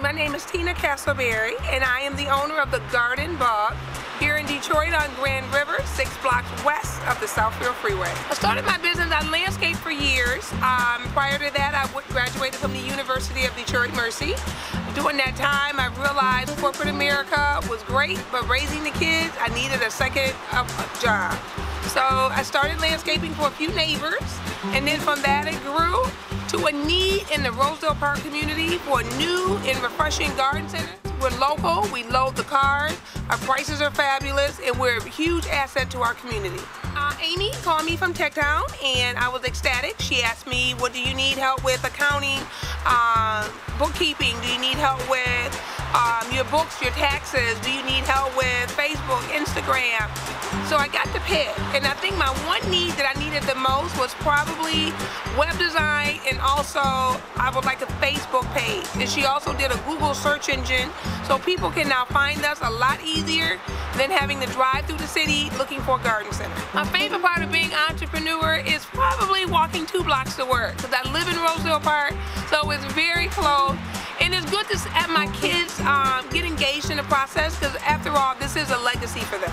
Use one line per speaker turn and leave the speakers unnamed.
My name is Tina Castleberry, and I am the owner of the Garden Bug here in Detroit on Grand River, 6 blocks west of the Southfield Freeway. I started my business on landscape for years. Prior to that, I graduated from the University of Detroit Mercy. During that time, I realized corporate America was great, but raising the kids, I needed a second job. So I started landscaping for a few neighbors, and then from that it grew to a need in the Rosedale Park community for a new and refreshing garden center. We're local, we load the cars, our prices are fabulous, and we're a huge asset to our community. Amy called me from Techtown, and I was ecstatic. She asked me, what do you need help with? Accounting, bookkeeping? Do you need help with your books, your taxes? Do you need help with Facebook, Instagram? So I got to pick, and I think my one need that I needed the most was probably web design, and also I would like a Facebook page. And she also did a Google search engine, so people can now find us a lot easier than having to drive through the city looking for a garden center. My favorite part of being an entrepreneur is probably walking 2 blocks to work, because I live in Rosedale Park, so it's very close. And it's good to have my kids get engaged in the process, because after all, this is a legacy for them.